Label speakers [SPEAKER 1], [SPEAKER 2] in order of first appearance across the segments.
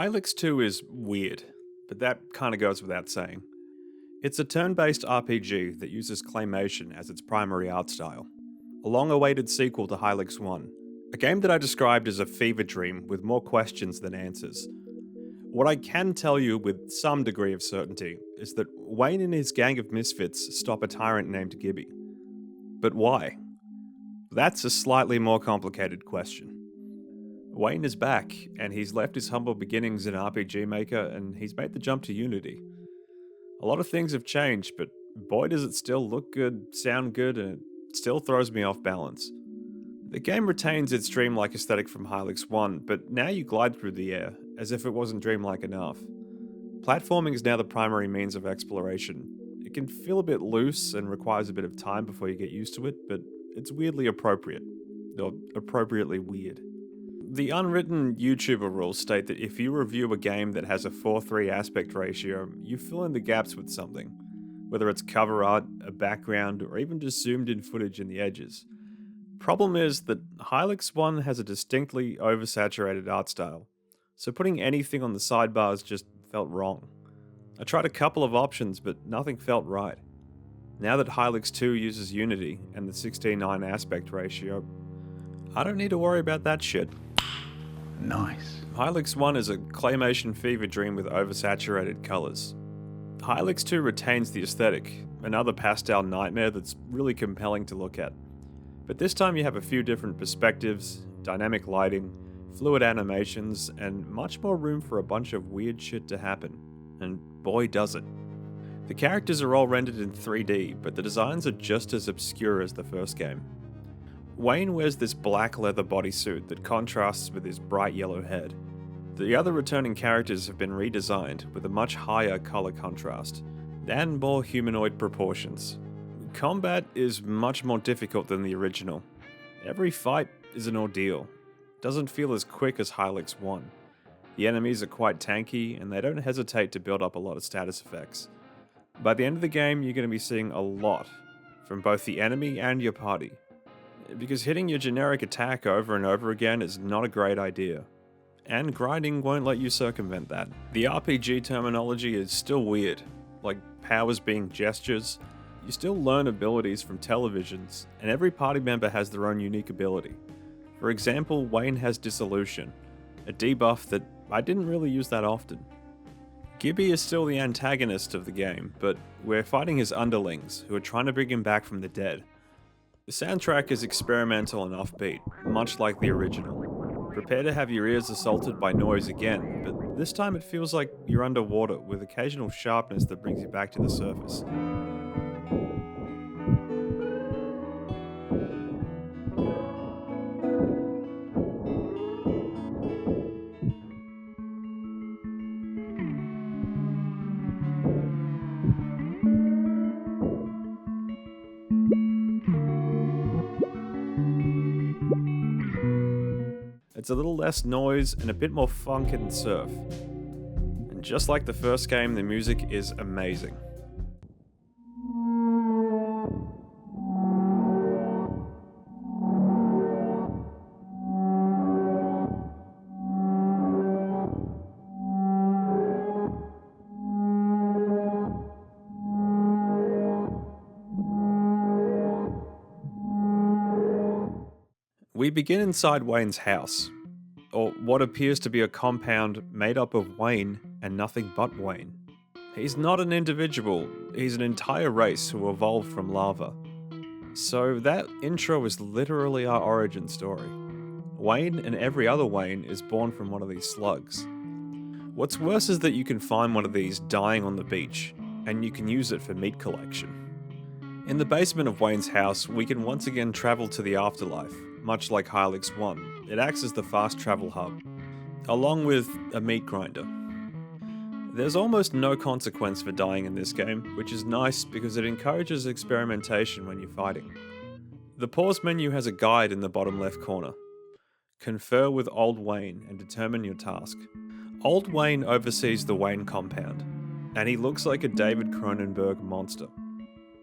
[SPEAKER 1] Hylics 2 is weird, but that kind of goes without saying. It's a turn-based RPG that uses Claymation as its primary art style, a long-awaited sequel to Hylics 1, a game that I described as a fever dream with more questions than answers. What I can tell you with some degree of certainty is that Wayne and his gang of misfits stop a tyrant named Gibby. But why? That's a slightly more complicated question. Wayne is back, and he's left his humble beginnings in RPG Maker, and he's made the jump to Unity. A lot of things have changed, but boy does it still look good, sound good, and it still throws me off balance. The game retains its dreamlike aesthetic from Hylics 1, but now you glide through the air, as if it wasn't dreamlike enough. Platforming is now the primary means of exploration. It can feel a bit loose and requires a bit of time before you get used to it, but it's weirdly appropriate, or appropriately weird. The unwritten YouTuber rules state that if you review a game that has a 4:3 aspect ratio, you fill in the gaps with something, whether it's cover art, a background, or even just zoomed in footage in the edges. Problem is that Hylics 1 has a distinctly oversaturated art style, so putting anything on the sidebars just felt wrong. I tried a couple of options, but nothing felt right. Now that Hylics 2 uses Unity and the 16:9 aspect ratio, I don't need to worry about that shit.
[SPEAKER 2] Nice.
[SPEAKER 1] Hylics 1 is a claymation fever dream with oversaturated colours. Hylics 2 retains the aesthetic, another pastel nightmare that's really compelling to look at. But this time you have a few different perspectives, dynamic lighting, fluid animations, and much more room for a bunch of weird shit to happen. And boy does it. The characters are all rendered in 3D, but the designs are just as obscure as the first game. Wayne wears this black leather bodysuit that contrasts with his bright yellow head. The other returning characters have been redesigned with a much higher colour contrast, and more humanoid proportions. Combat is much more difficult than the original. Every fight is an ordeal. It doesn't feel as quick as Hylics 1. The enemies are quite tanky, and they don't hesitate to build up a lot of status effects. By the end of the game, you're going to be seeing a lot from both the enemy and your party, because hitting your generic attack over and over again is not a great idea. And grinding won't let you circumvent that. The RPG terminology is still weird, like powers being gestures. You still learn abilities from televisions, and every party member has their own unique ability. For example, Wayne has Dissolution, a debuff that I didn't really use that often. Gibby is still the antagonist of the game, but we're fighting his underlings, who are trying to bring him back from the dead. The soundtrack is experimental and offbeat, much like the original. Prepare to have your ears assaulted by noise again, but this time it feels like you're underwater with occasional sharpness that brings you back to the surface. It's a little less noise and a bit more funk and surf. And just like the first game, the music is amazing. We begin inside Wayne's house, or what appears to be a compound made up of Wayne and nothing but Wayne. He's not an individual, he's an entire race who evolved from lava. So that intro is literally our origin story. Wayne and every other Wayne is born from one of these slugs. What's worse is that you can find one of these dying on the beach, and you can use it for meat collection. In the basement of Wayne's house, we can once again travel to the afterlife. Much like Hylics 1, it acts as the fast travel hub, along with a meat grinder. There's almost no consequence for dying in this game, which is nice because it encourages experimentation when you're fighting. The pause menu has a guide in the bottom left corner. Confer with Old Wayne and determine your task. Old Wayne oversees the Wayne compound, and he looks like a David Cronenberg monster.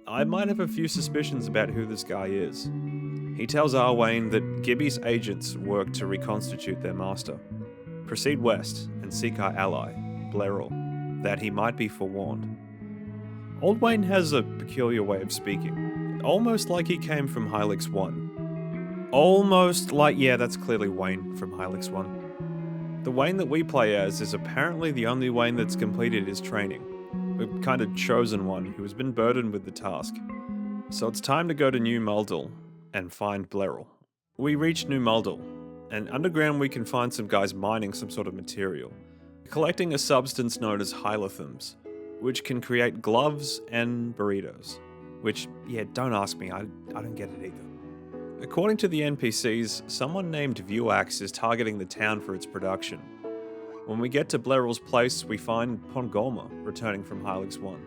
[SPEAKER 1] I might have a few suspicions about who this guy is. He tells Wayne that Gibby's agents work to reconstitute their master, Proceed west and seek our ally, Bleril, that he might be forewarned. Old Wayne has a peculiar way of speaking, almost like he came from Hylics 1. Almost like, yeah, that's clearly Wayne from Hylics 1. The Wayne that we play as is apparently the only Wayne that's completed his training, a kind of chosen one who has been burdened with the task. So it's time to go to New Muldal and find Bleril. We reach New Muldal, and underground we can find some guys mining some sort of material, collecting a substance known as hylithyms, which can create gloves and burritos. Which, yeah, don't ask me, I don't get it either. According to the NPCs, someone named Vuax is targeting the town for its production. When we get to Bleril's place, we find Pongorma returning from Hylics 1.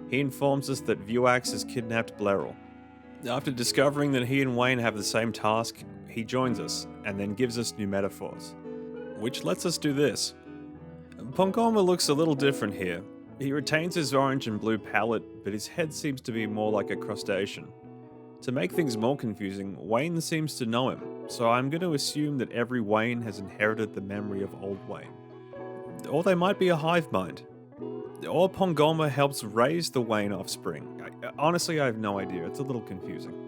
[SPEAKER 1] He informs us that Vuax has kidnapped Bleril. After discovering that he and Wayne have the same task, he joins us and then gives us new metaphors, which lets us do this. Pongorma looks a little different here. He retains his orange and blue palette, but his head seems to be more like a crustacean. To make things more confusing, Wayne seems to know him, so I'm going to assume that every Wayne has inherited the memory of old Wayne. Or they might be a hive mind. Or Pongorma helps raise the Wayne offspring. Honestly, I have no idea, it's a little confusing.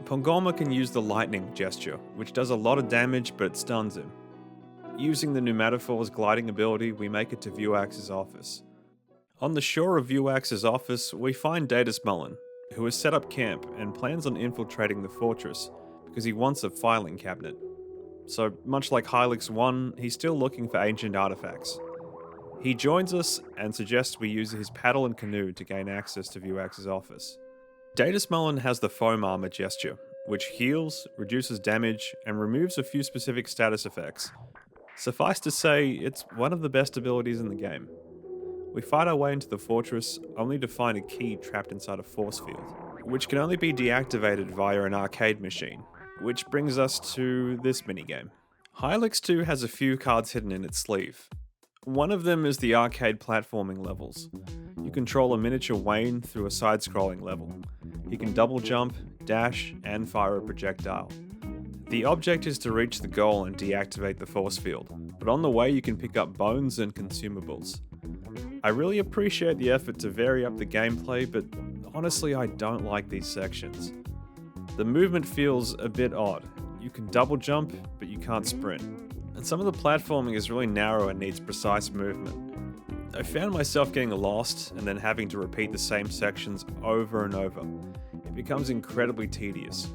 [SPEAKER 1] Pongorma can use the lightning gesture, which does a lot of damage but it stuns him. Using the Pneumatophor's gliding ability, we make it to Vuax's office. On the shore of Vuax's office, we find Datus Mullen, who has set up camp and plans on infiltrating the fortress because he wants a filing cabinet. So, much like Hylics 1, he's still looking for ancient artifacts. He joins us and suggests we use his paddle and canoe to gain access to Vuax's office. Datus Mullen has the foam armor gesture, which heals, reduces damage, and removes a few specific status effects. Suffice to say, it's one of the best abilities in the game. We fight our way into the fortress, only to find a key trapped inside a force field, which can only be deactivated via an arcade machine, which brings us to this minigame. Hylics 2 has a few cards hidden in its sleeve. One of them is the arcade platforming levels. You control a miniature Wayne through a side-scrolling level. He can double jump, dash, and fire a projectile. The object is to reach the goal and deactivate the force field, but on the way you can pick up bones and consumables. I really appreciate the effort to vary up the gameplay, but honestly I don't like these sections. The movement feels a bit odd. You can double jump, but you can't sprint. And some of the platforming is really narrow and needs precise movement. I found myself getting lost and then having to repeat the same sections over and over. It becomes incredibly tedious.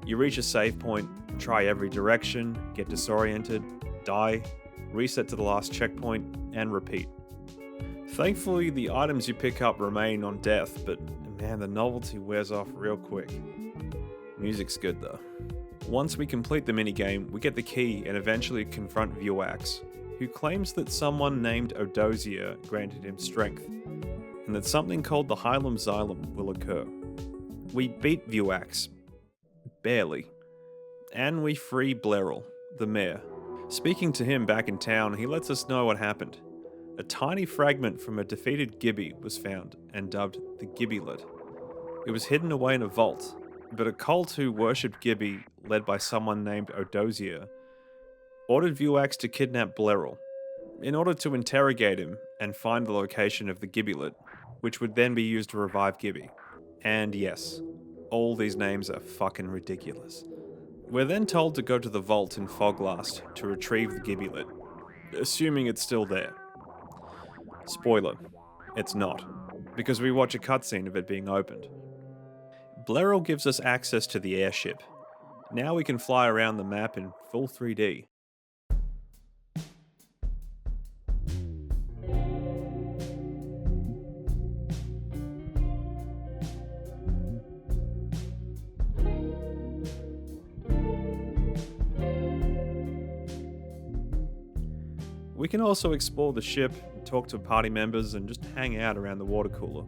[SPEAKER 1] You reach a save point, try every direction, get disoriented, die, reset to the last checkpoint, and repeat. Thankfully, the items you pick up remain on death, but man, the novelty wears off real quick. Music's good though. Once we complete the minigame, we get the key and eventually confront Vuax, who claims that someone named Odozier granted him strength, and that something called the Hylium Xylem will occur. We beat Vuax. Barely. And we free Bleril, the mayor. Speaking to him back in town, he lets us know what happened. A tiny fragment from a defeated Gibby was found and dubbed the Gibbylet. It was hidden away in a vault, but a cult who worshipped Gibby, led by someone named Odozier, ordered Vuax to kidnap Bleril, in order to interrogate him and find the location of the Gibbylet, which would then be used to revive Gibby. And yes, all these names are fucking ridiculous. We're then told to go to the vault in Foglast to retrieve the Gibbylet, assuming it's still there. Spoiler, it's not, because we watch a cutscene of it being opened. Bleril gives us access to the airship. Now we can fly around the map in full 3D. We can also explore the ship, talk to party members, and just hang out around the water cooler.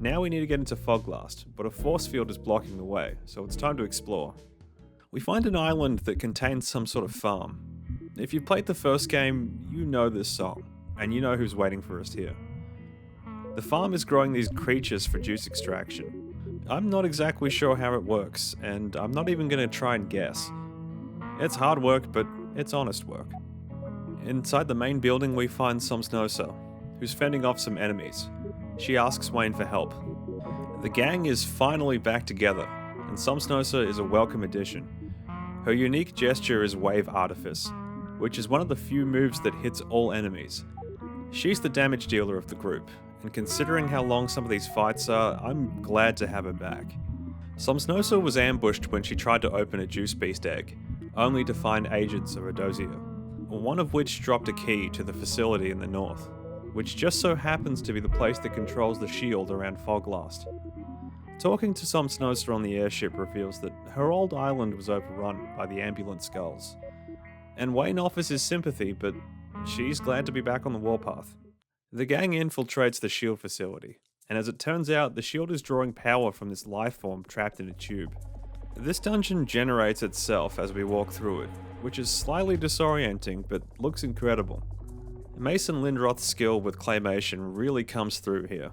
[SPEAKER 1] Now we need to get into Foglast, but a force field is blocking the way, so it's time to explore. We find an island that contains some sort of farm. If you've played the first game, you know this song, and you know who's waiting for us here. The farm is growing these creatures for juice extraction. I'm not exactly sure how it works, and I'm not even going to try and guess. It's hard work, but it's honest work. Inside the main building we find Somsnosa, who's fending off some enemies. She asks Wayne for help. The gang is finally back together, and Somsnosa is a welcome addition. Her unique gesture is Wave Artifice, which is one of the few moves that hits all enemies. She's the damage dealer of the group, and considering how long some of these fights are, I'm glad to have her back. Somsnosa was ambushed when she tried to open a Juice Beast egg, only to find agents of Odosia, one of which dropped a key to the facility in the north, which just so happens to be the place that controls the shield around Foglast. Talking to Somsnosa on the airship reveals that her old island was overrun by the ambulant skulls, and Wayne offers his sympathy, but she's glad to be back on the warpath. The gang infiltrates the shield facility, and as it turns out, the shield is drawing power from this lifeform trapped in a tube. This dungeon generates itself as we walk through it, which is slightly disorienting but looks incredible. Mason Lindroth's skill with Claymation really comes through here.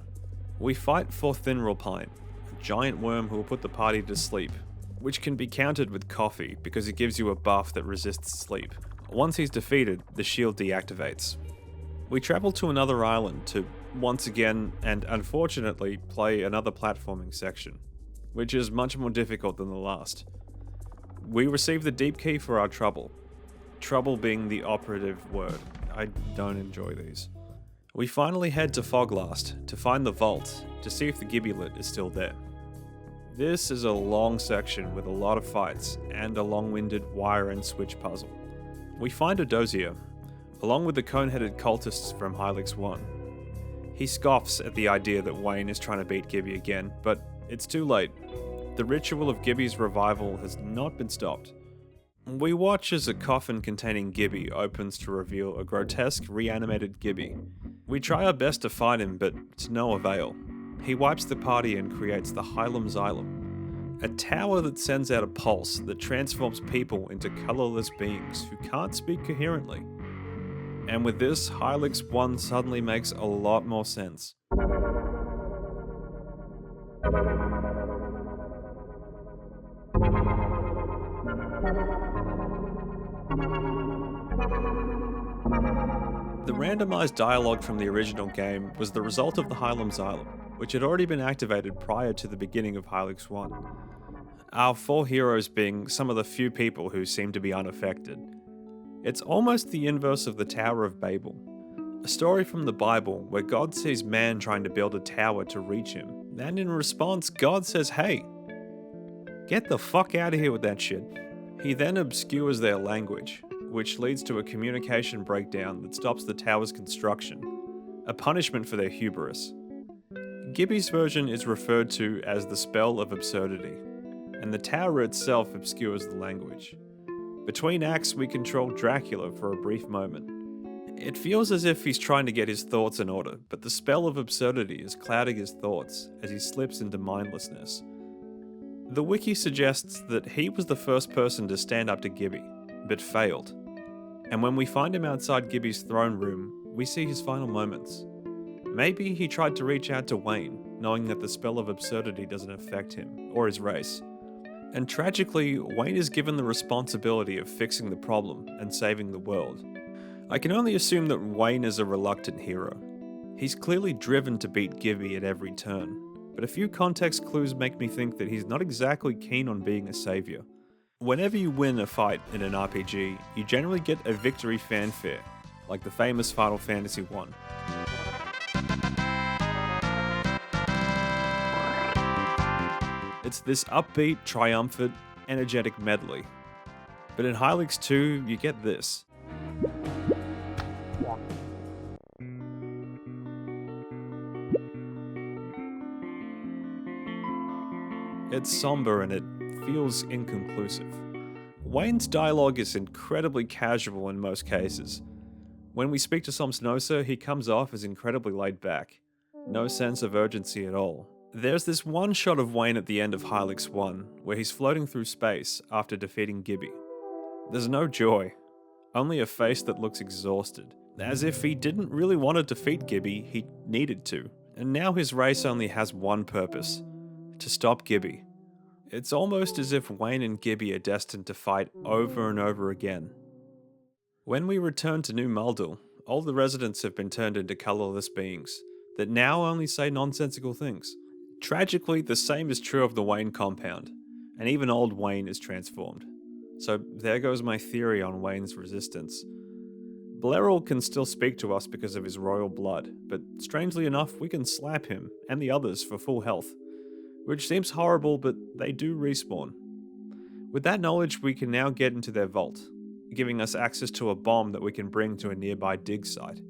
[SPEAKER 1] We fight for Thinralpine, a giant worm who will put the party to sleep, which can be countered with coffee because it gives you a buff that resists sleep. Once he's defeated, the shield deactivates. We travel to another island to, once again, and unfortunately, play another platforming section, which is much more difficult than the last. We receive the deep key for our trouble. Trouble being the operative word. I don't enjoy these. We finally head to Foglast to find the vault to see if the Gibby is still there. This is a long section with a lot of fights and a long-winded wire and switch puzzle. We find Odosia, along with the cone-headed cultists from Hylics 1. He scoffs at the idea that Wayne is trying to beat Gibby again, but it's too late. The ritual of Gibby's revival has not been stopped. We watch as a coffin containing Gibby opens to reveal a grotesque reanimated Gibby. We try our best to fight him, but to no avail. He wipes the party and creates the Hylics Xylem, a tower that sends out a pulse that transforms people into colourless beings who can't speak coherently. And with this, Hylics 1 suddenly makes a lot more sense. The randomised dialogue from the original game was the result of the Hylics Xylem, which had already been activated prior to the beginning of Hylics 1. Our four heroes being some of the few people who seem to be unaffected. It's almost the inverse of the Tower of Babel, a story from the Bible where God sees man trying to build a tower to reach him, and in response God says, "Hey, get the fuck out of here with that shit." He then obscures their language, which leads to a communication breakdown that stops the tower's construction, a punishment for their hubris. Gibby's version is referred to as the Spell of Absurdity, and the tower itself obscures the language. Between acts, we control Dracula for a brief moment. It feels as if he's trying to get his thoughts in order, but the Spell of Absurdity is clouding his thoughts as he slips into mindlessness. The wiki suggests that he was the first person to stand up to Gibby, but failed. And when we find him outside Gibby's throne room, we see his final moments. Maybe he tried to reach out to Wayne, knowing that the Spell of Absurdity doesn't affect him, or his race. And tragically, Wayne is given the responsibility of fixing the problem and saving the world. I can only assume that Wayne is a reluctant hero. He's clearly driven to beat Gibby at every turn, but a few context clues make me think that he's not exactly keen on being a savior. Whenever you win a fight in an RPG, you generally get a victory fanfare, like the famous Final Fantasy 1. It's this upbeat, triumphant, energetic medley. But in Hylics 2, you get this. It's somber and it feels inconclusive. Wayne's dialogue is incredibly casual in most cases. When we speak to Somsnosa, he comes off as incredibly laid back. No sense of urgency at all. There's this one shot of Wayne at the end of Hylics 1, where he's floating through space after defeating Gibby. There's no joy, only a face that looks exhausted, as if he didn't really want to defeat Gibby, he needed to. And now his race only has one purpose: to stop Gibby. It's almost as if Wayne and Gibby are destined to fight over and over again. When we return to New Muldle, all the residents have been turned into colourless beings that now only say nonsensical things. Tragically, the same is true of the Wayne compound, and even old Wayne is transformed. So there goes my theory on Wayne's resistance. Bleril can still speak to us because of his royal blood, but strangely enough, we can slap him and the others for full health, which seems horrible, but they do respawn. With that knowledge, we can now get into their vault, giving us access to a bomb that we can bring to a nearby dig site.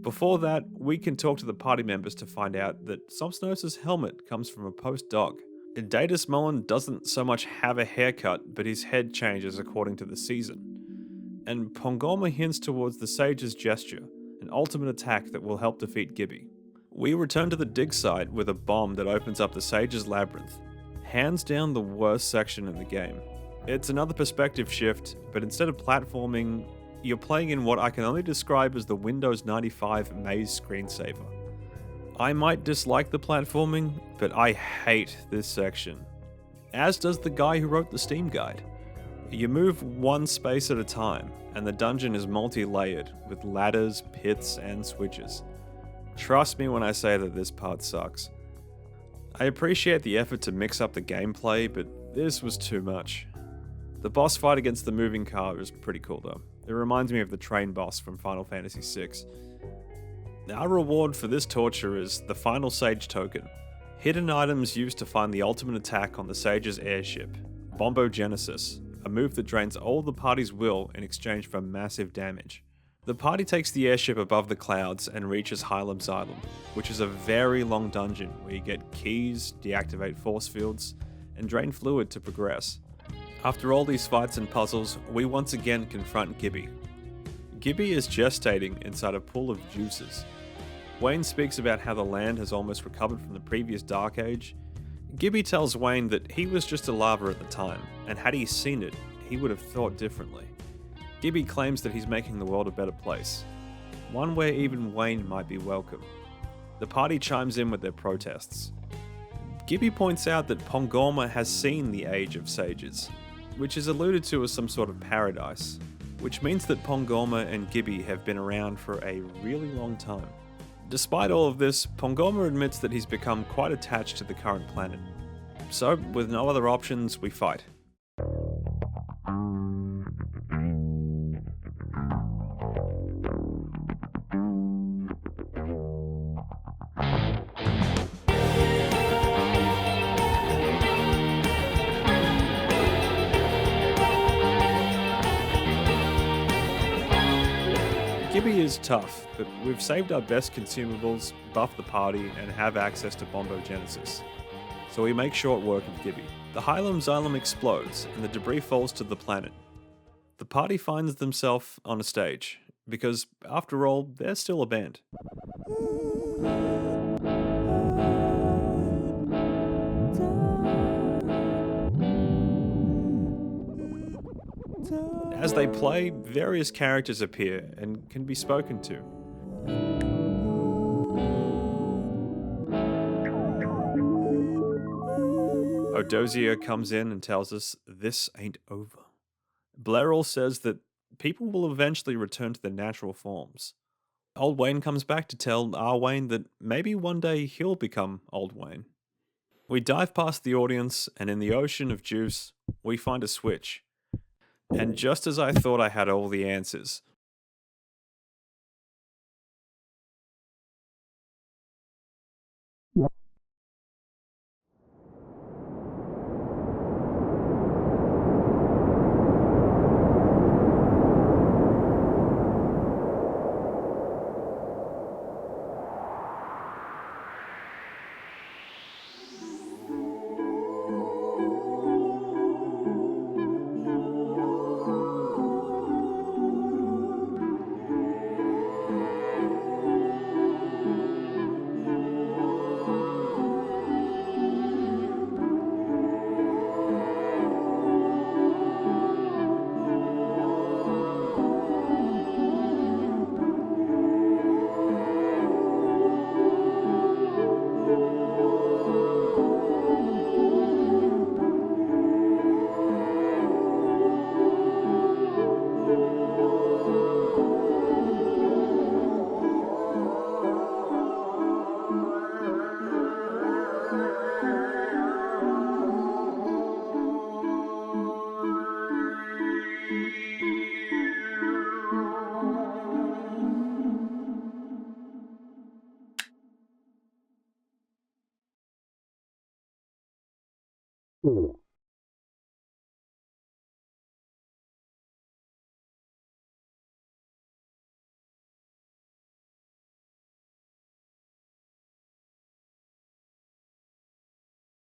[SPEAKER 1] Before that, we can talk to the party members to find out that Somsnos' helmet comes from a post-dog. Datus Mullen doesn't so much have a haircut, but his head changes according to the season. And Pongorma hints towards the Sage's gesture, an ultimate attack that will help defeat Gibby. We return to the dig site with a bomb that opens up the Sage's Labyrinth. Hands down the worst section in the game. It's another perspective shift, but instead of platforming, you're playing in what I can only describe as the Windows 95 maze screensaver. I might dislike the platforming, but I hate this section. As does the guy who wrote the Steam guide. You move one space at a time, and the dungeon is multi-layered, with ladders, pits, and switches. Trust me when I say that this part sucks. I appreciate the effort to mix up the gameplay, but this was too much. The boss fight against the moving car is pretty cool though. It reminds me of the train boss from Final Fantasy VI. Our reward for this torture is the final Sage token. Hidden items used to find the ultimate attack on the Sage's airship, Bombogenesis, a move that drains all the party's will in exchange for massive damage. The party takes the airship above the clouds and reaches Hylics Island, which is a very long dungeon where you get keys, deactivate force fields, and drain fluid to progress. After all these fights and puzzles, we once again confront Gibby. Gibby is gestating inside a pool of juices. Wayne speaks about how the land has almost recovered from the previous Dark Age. Gibby tells Wayne that he was just a lava at the time, and had he seen it, he would have thought differently. Gibby claims that he's making the world a better place, one where even Wayne might be welcome. The party chimes in with their protests. Gibby points out that Pongorma has seen the Age of Sages, which is alluded to as some sort of paradise, which means that Pongorma and Gibby have been around for a really long time. Despite all of this, Pongorma admits that he's become quite attached to the current planet. So, with no other options, we fight. Gibby is tough, but we've saved our best consumables, buffed the party, and have access to Bombogenesis. So we make short work of Gibby. The Hylics Island explodes, and the debris falls to the planet. The party finds themselves on a stage, because, after all, they're still a band. As they play, various characters appear and can be spoken to. Odozier comes in and tells us this ain't over. Bleril says that people will eventually return to their natural forms. Old Wayne comes back to tell our Wayne that maybe one day he'll become Old Wayne. We dive past the audience, and in the ocean of juice, we find a switch. And just as I thought I had all the answers,